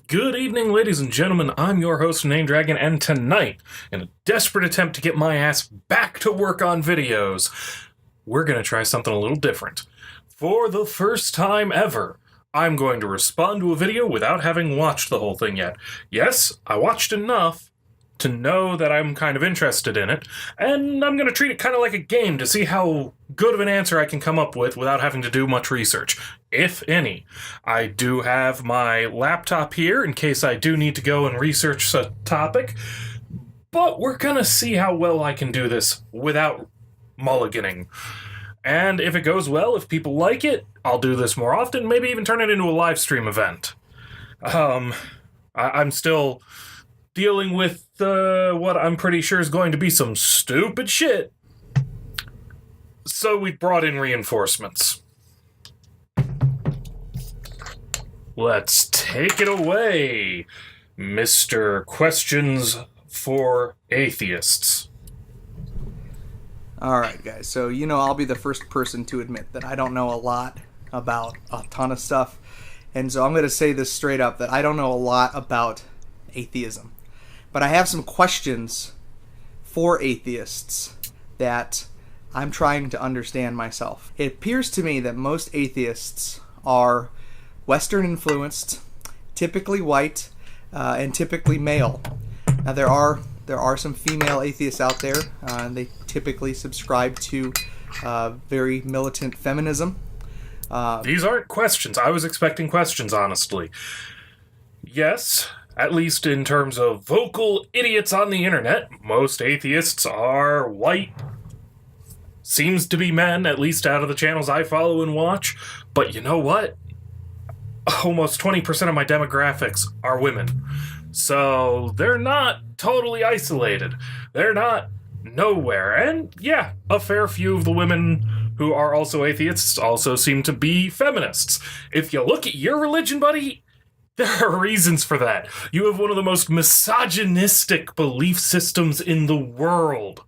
Good evening, ladies and gentlemen. I'm your host, InaneDragon, and tonight, in a desperate attempt to get my ass back to work on videos, we're going to try something a little different. For the first time ever, I'm going to respond to a video without having watched the whole thing yet. Yes, I watched enough to know that I'm kind of interested in it, and I'm going to treat it kind of like a game to see how good of an answer I can come up with without having to do much research, if any. I do have my laptop here in case I do need to go and research a topic, but we're going to see how well I can do this without mulliganing. And if it goes well, if people like it, I'll do this more often, maybe even turn it into a live stream event. I'm still dealing with what I'm pretty sure is going to be some stupid shit. So we brought in reinforcements. Let's take it away, Mr. Questions for Atheists. Alright, guys, so I'll be the first person to admit that I don't know a lot about a ton of stuff. And so I'm going to say this straight up, that I don't know a lot about atheism. But I have some questions for atheists that I'm trying to understand myself. It appears to me that most atheists are Western influenced, typically white, and typically male. Now there are some female atheists out there, and they typically subscribe to very militant feminism. These aren't questions. I was expecting questions, honestly. Yes, at least in terms of vocal idiots on the internet, most atheists are white. Seems to be men, at least out of the channels I follow and watch. But you know what? Almost 20% of my demographics are women. So they're not totally isolated. They're not nowhere. And yeah, a fair few of the women who are also atheists also seem to be feminists. If you look at your religion, buddy, there are reasons for that. You have one of the most misogynistic belief systems in the world.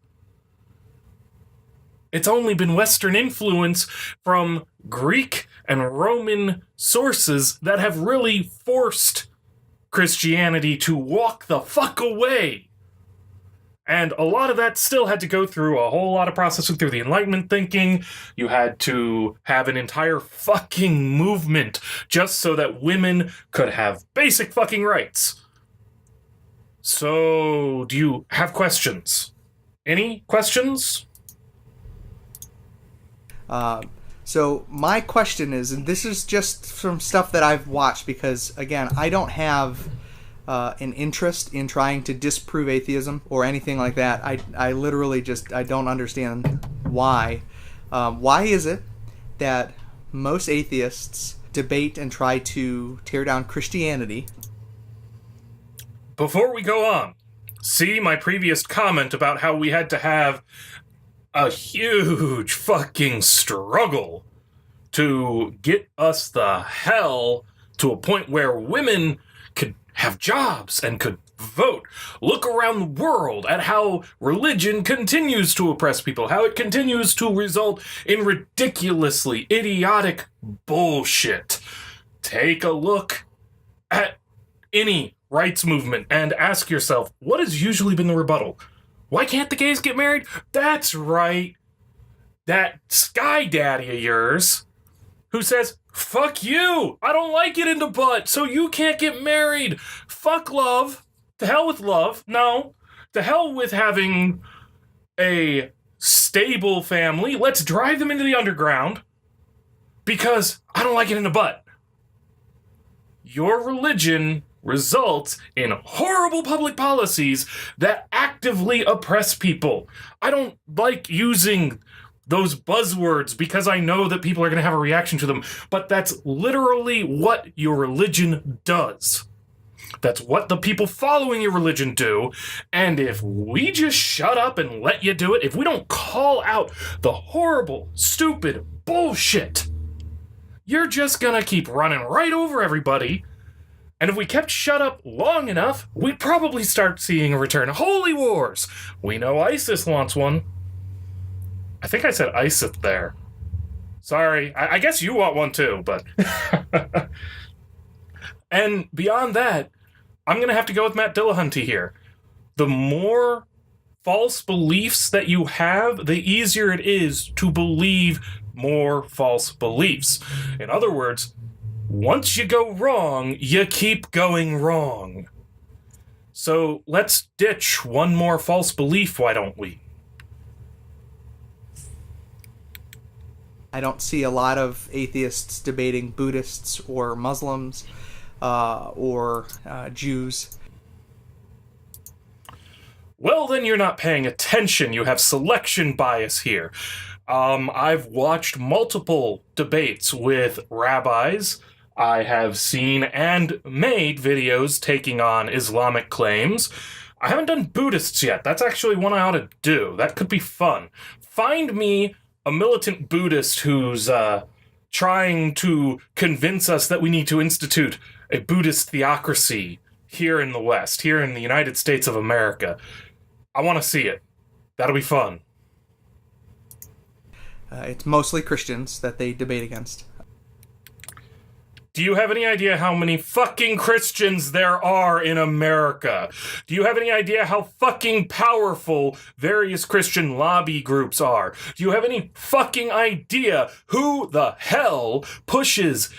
It's only been Western influence from Greek and Roman sources that have really forced Christianity to walk the fuck away. And a lot of that still had to go through a whole lot of processing through the Enlightenment thinking. You had to have an entire fucking movement just so that women could have basic fucking rights. So, do you have questions? Any questions? So my question is, and this is just from stuff that I've watched, because again, I don't have an interest in trying to disprove atheism or anything like that. I literally I don't understand why. Why is it that most atheists debate and try to tear down Christianity? Before we go on, see my previous comment about how we had to have a huge fucking struggle to get us the hell to a point where women could have jobs and could vote. Look around the world at how religion continues to oppress people, how it continues to result in ridiculously idiotic bullshit. Take a look at any rights movement and ask yourself, what has usually been the rebuttal? Why can't the gays get married? That's right. That sky daddy of yours who says, fuck you, I don't like it in the butt, so you can't get married. Fuck love. To hell with love. No. To hell with having a stable family. Let's drive them into the underground because I don't like it in the butt. Your religion results in horrible public policies that actively oppress people. I don't like using those buzzwords because I know that people are going to have a reaction to them, but that's literally what your religion does. That's what the people following your religion do, and if we just shut up and let you do it, if we don't call out the horrible, stupid bullshit, you're just going to keep running right over everybody. And if we kept shut up long enough, we'd probably start seeing a return of holy wars. We know ISIS wants one. I think I said ISIS there. Sorry, I guess you want one too, but... And beyond that, I'm going to have to go with Matt Dillahunty here. The more false beliefs that you have, the easier it is to believe more false beliefs. In other words, once you go wrong, you keep going wrong. So let's ditch one more false belief, why don't we? I don't see a lot of atheists debating Buddhists or Muslims or Jews. Well, then you're not paying attention. You have selection bias here. I've watched multiple debates with rabbis. I have seen and made videos taking on Islamic claims. I haven't done Buddhists yet. That's actually one I ought to do. That could be fun. Find me a militant Buddhist who's trying to convince us that we need to institute a Buddhist theocracy here in the West, here in the United States of America. I want to see it. That'll be fun. It's mostly Christians that they debate against. Do you have any idea how many fucking Christians there are in America? Do you have any idea how fucking powerful various Christian lobby groups are? Do you have any fucking idea who the hell pushes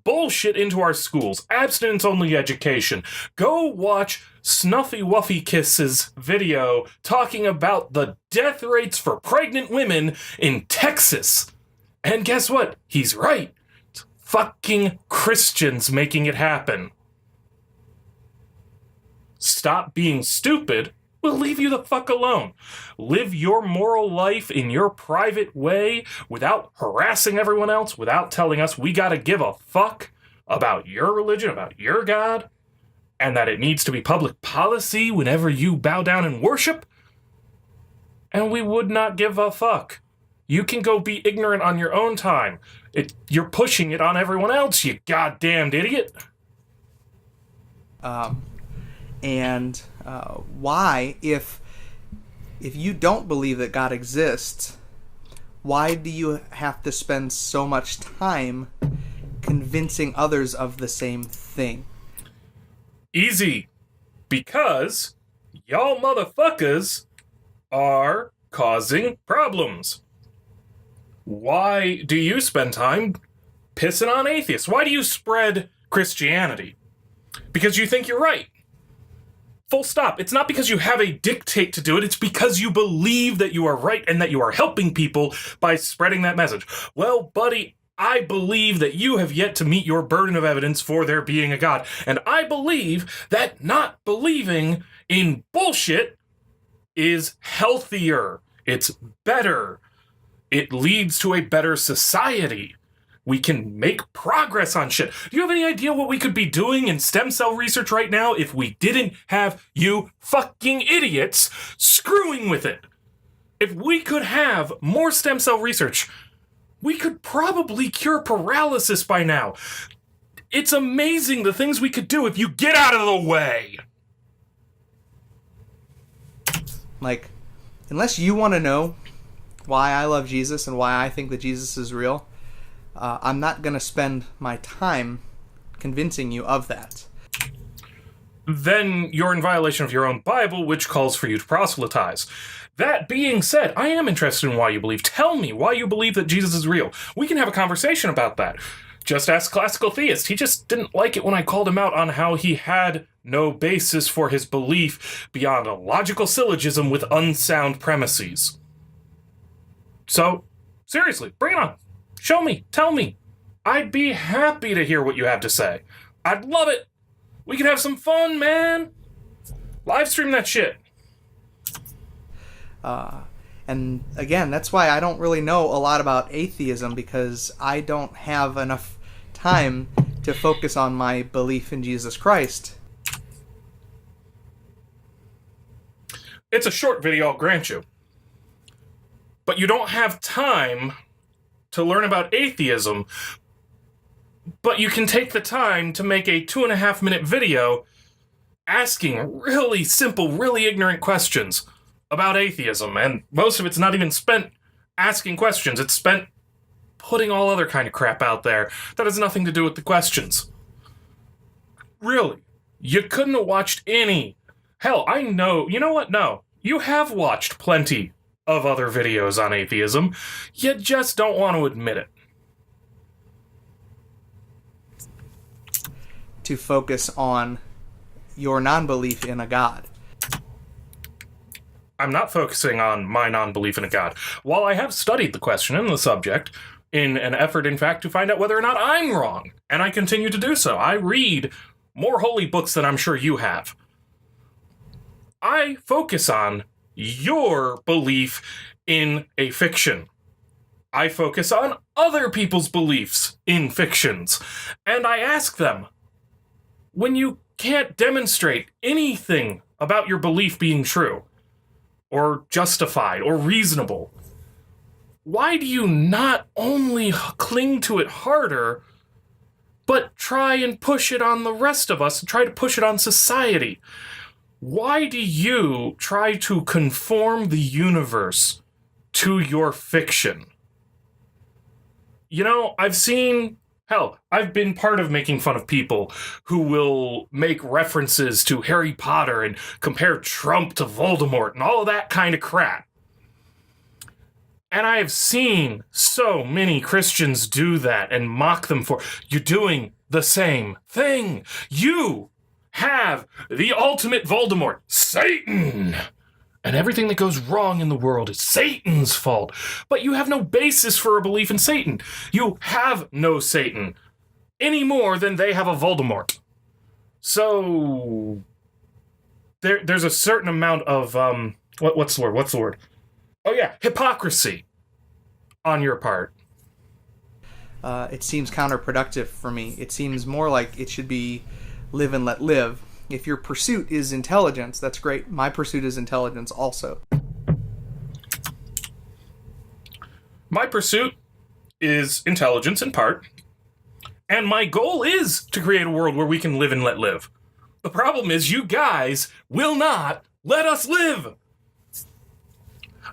bullshit into our schools? Abstinence-only education. Go watch Snuffy Wuffy Kiss's video talking about the death rates for pregnant women in Texas. And guess what? He's right. It's fucking Christians making it happen. Stop being stupid. We'll leave you the fuck alone. Live your moral life in your private way without harassing everyone else, without telling us we gotta give a fuck about your religion, about your God, and that it needs to be public policy whenever you bow down and worship. And we would not give a fuck. You can go be ignorant on your own time. You're pushing it on everyone else, you goddamned idiot. Why, if you don't believe that God exists, why do you have to spend so much time convincing others of the same thing? Easy. Because y'all motherfuckers are causing problems. Why do you spend time pissing on atheists? Why do you spread Christianity? Because you think you're right. Full stop. It's not because you have a dictate to do it. It's because you believe that you are right and that you are helping people by spreading that message. Well, buddy, I believe that you have yet to meet your burden of evidence for there being a God. And I believe that not believing in bullshit is healthier. It's better. It leads to a better society. We can make progress on shit. Do you have any idea what we could be doing in stem cell research right now if we didn't have you fucking idiots screwing with it? If we could have more stem cell research, we could probably cure paralysis by now. It's amazing the things we could do if you get out of the way. Like, unless you want to know why I love Jesus and why I think that Jesus is real, I'm not going to spend my time convincing you of that. Then you're in violation of your own Bible, which calls for you to proselytize. That being said, I am interested in why you believe. Tell me why you believe that Jesus is real. We can have a conversation about that. Just ask Classical Theist. He just didn't like it when I called him out on how he had no basis for his belief beyond a logical syllogism with unsound premises. So, seriously, bring it on. Show me. Tell me. I'd be happy to hear what you have to say. I'd love it. We could have some fun, man. Live stream that shit. And again, that's why I don't really know a lot about atheism, because I don't have enough time to focus on my belief in Jesus Christ. It's a short video, I'll grant you. But you don't have time to learn about atheism, but you can take the time to make a 2.5-minute video asking really simple, really ignorant questions about atheism, and most of it's not even spent asking questions. It's spent putting all other kind of crap out there that has nothing to do with the questions. Really? You couldn't have watched any. Hell, I know. You know what? No. You have watched plenty of other videos on atheism. You just don't want to admit it. To focus on your non-belief in a god. I'm not focusing on my non-belief in a god. While I have studied the question and the subject, in an effort, in fact, to find out whether or not I'm wrong, and I continue to do so. I read more holy books than I'm sure you have. I focus on your belief in a fiction. I focus on other people's beliefs in fictions. And I ask them, when you can't demonstrate anything about your belief being true, or justified, or reasonable, why do you not only cling to it harder, but try and push it on the rest of us, and try to push it on society? Why do you try to conform the universe to your fiction? You know, I've been part of making fun of people who will make references to Harry Potter and compare Trump to Voldemort and all of that kind of crap. And I have seen so many Christians do that and mock them for, you're doing the same thing. You have the ultimate Voldemort, Satan. And everything that goes wrong in the world is Satan's fault. But you have no basis for a belief in Satan. You have no Satan any more than they have a Voldemort. So there's a certain amount of what's the word? Oh yeah, hypocrisy on your part. It seems counterproductive for me. It seems more like it should be live and let live. If your pursuit is intelligence, that's great. My pursuit is intelligence also. My pursuit is intelligence in part, and my goal is to create a world where we can live and let live. The problem is you guys will not let us live.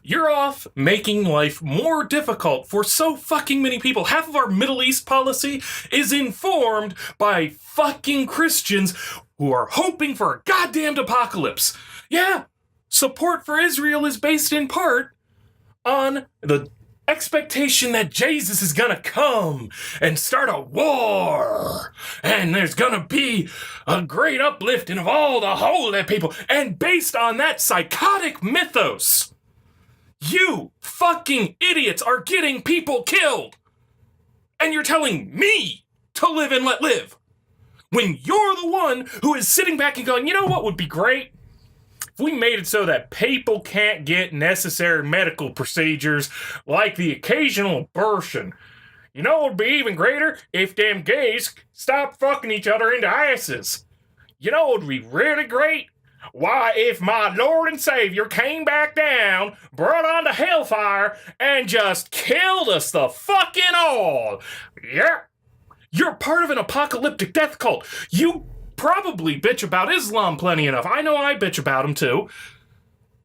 You're off making life more difficult for so fucking many people. Half of our Middle East policy is informed by fucking Christians who are hoping for a goddamned apocalypse. Yeah, support for Israel is based in part on the expectation that Jesus is gonna come and start a war, and there's gonna be a great uplifting of all the holy people, and based on that psychotic mythos, you fucking idiots are getting people killed, and you're telling me to live and let live, when you're the one who is sitting back and going, you know what would be great? If we made it so that people can't get necessary medical procedures like the occasional abortion. You know what would be even greater? If them gays stopped fucking each other into asses. You know what would be really great? Why, if my Lord and Savior came back down, brought on to hellfire, and just killed us the fucking all. Yeah. You're part of an apocalyptic death cult. You probably bitch about Islam plenty enough. I know I bitch about them too.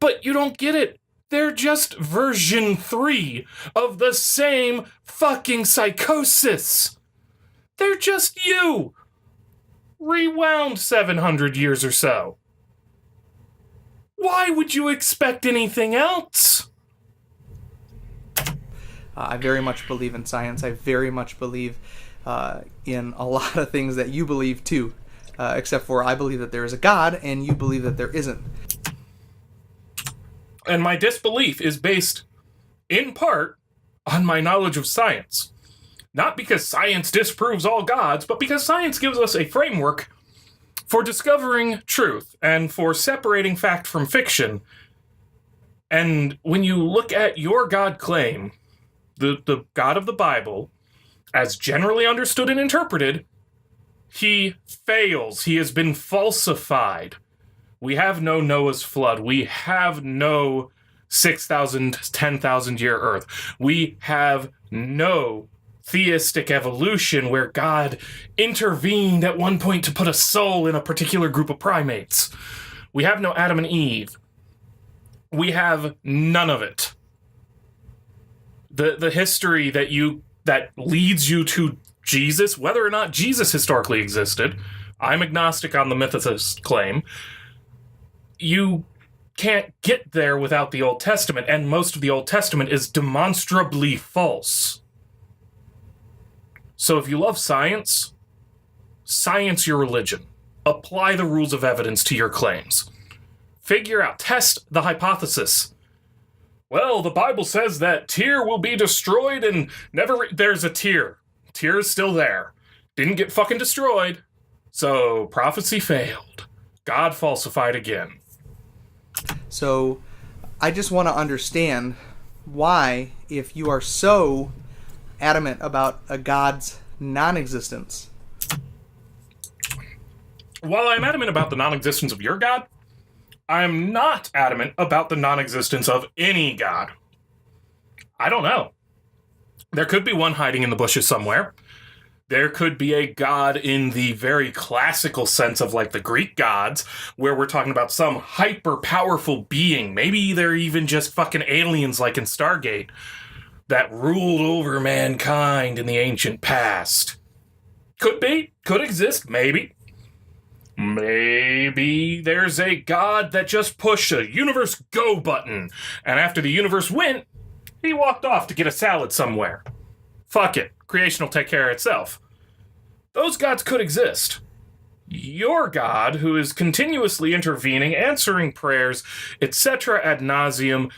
But you don't get it. They're just version 3 of the same fucking psychosis. They're just you. Rewound 700 years or so. Why would you expect anything else? I very much believe in science. I very much believe in a lot of things that you believe too. Except for I believe that there is a God and you believe that there isn't. And my disbelief is based, in part, on my knowledge of science. Not because science disproves all gods, but because science gives us a framework for discovering truth and for separating fact from fiction. And when you look at your God claim, the God of the Bible, as generally understood and interpreted, he fails. He has been falsified. We have no Noah's flood. We have no 6,000, 10,000 year Earth. We have no theistic evolution where God intervened at one point to put a soul in a particular group of primates. We have no Adam and Eve. We have none of it. The history that leads you to Jesus, whether or not Jesus historically existed, I'm agnostic on the mythicist claim. You can't get there without the Old Testament, and most of the Old Testament is demonstrably false. So if you love science, science your religion. Apply the rules of evidence to your claims. Figure out, test the hypothesis. Well, the Bible says that Tyre will be destroyed and never... There's a Tyre. Tyre is still there. Didn't get fucking destroyed. So, prophecy failed. God falsified again. So, I just want to understand why, if you are so adamant about a God's non-existence... While I'm adamant about the non-existence of your God, I'm not adamant about the non-existence of any God. I don't know. There could be one hiding in the bushes somewhere. There could be a God in the very classical sense of like the Greek gods, where we're talking about some hyper-powerful being. Maybe they're even just fucking aliens like in Stargate that ruled over mankind in the ancient past. Could be. Could exist. Maybe. Maybe there's a God that just pushed a universe go button, and after the universe went, he walked off to get a salad somewhere. Fuck it. Creation will take care of itself. Those gods could exist. Your God, who is continuously intervening, answering prayers, etc. ad nauseum,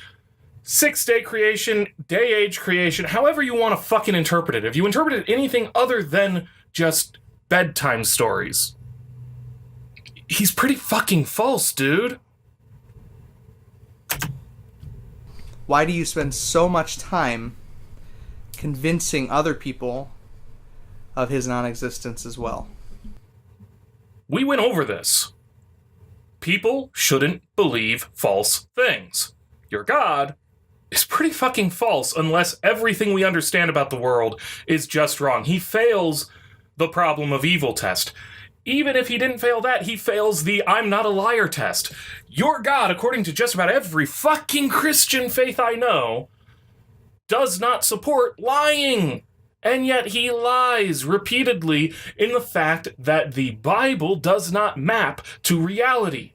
6-day creation, day-age creation, however you want to fucking interpret it. If you interpret it anything other than just bedtime stories, he's pretty fucking false, dude. Why do you spend so much time convincing other people of his non-existence as well? We went over this. People shouldn't believe false things. Your God is pretty fucking false unless everything we understand about the world is just wrong. He fails the problem of evil test. Even if he didn't fail that, he fails the I'm not a liar test. Your God, according to just about every fucking Christian faith I know, does not support lying. And yet he lies repeatedly in the fact that the Bible does not map to reality.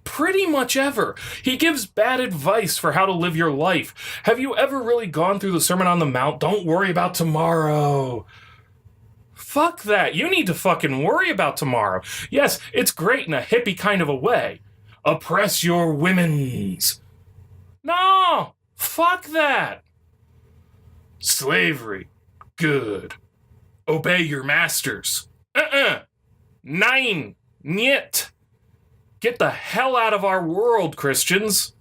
Pretty much ever. He gives bad advice for how to live your life. Have you ever really gone through the Sermon on the Mount? Don't worry about tomorrow. Fuck that. You need to fucking worry about tomorrow. Yes, it's great in a hippie kind of a way. Oppress your women's. No! Fuck that. Slavery. Good. Obey your masters. Nein. Niet. Get the hell out of our world, Christians.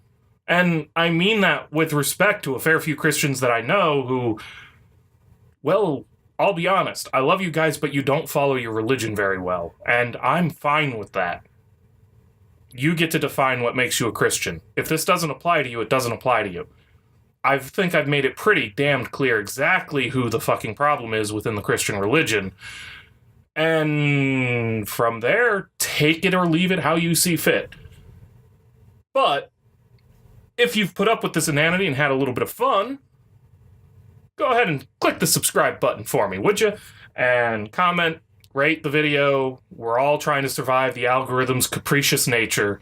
And I mean that with respect to a fair few Christians that I know who, well, I'll be honest, I love you guys, but you don't follow your religion very well, and I'm fine with that. You get to define what makes you a Christian. If this doesn't apply to you, it doesn't apply to you. I think I've made it pretty damned clear exactly who the fucking problem is within the Christian religion. And from there, take it or leave it how you see fit. But if you've put up with this inanity and had a little bit of fun, go ahead and click the subscribe button for me, would you? And comment, rate the video. We're all trying to survive the algorithm's capricious nature.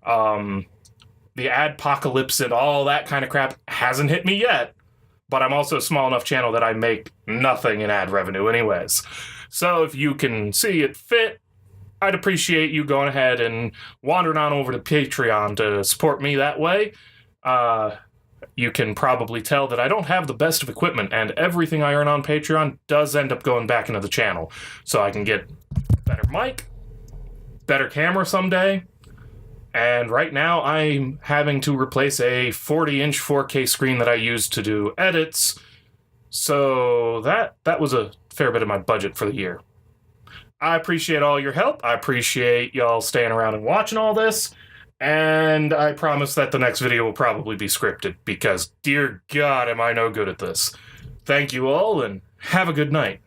The adpocalypse and all that kind of crap hasn't hit me yet, but I'm also a small enough channel that I make nothing in ad revenue anyways. So if you can see it fit, I'd appreciate you going ahead and wandering on over to Patreon to support me that way. You can probably tell that I don't have the best of equipment, and everything I earn on Patreon does end up going back into the channel. So I can get better mic, better camera someday, and right now I'm having to replace a 40-inch 4K screen that I used to do edits, so that was a fair bit of my budget for the year. I appreciate all your help. I appreciate y'all staying around and watching all this. And I promise that the next video will probably be scripted, because dear God, am I no good at this. Thank you all, and have a good night.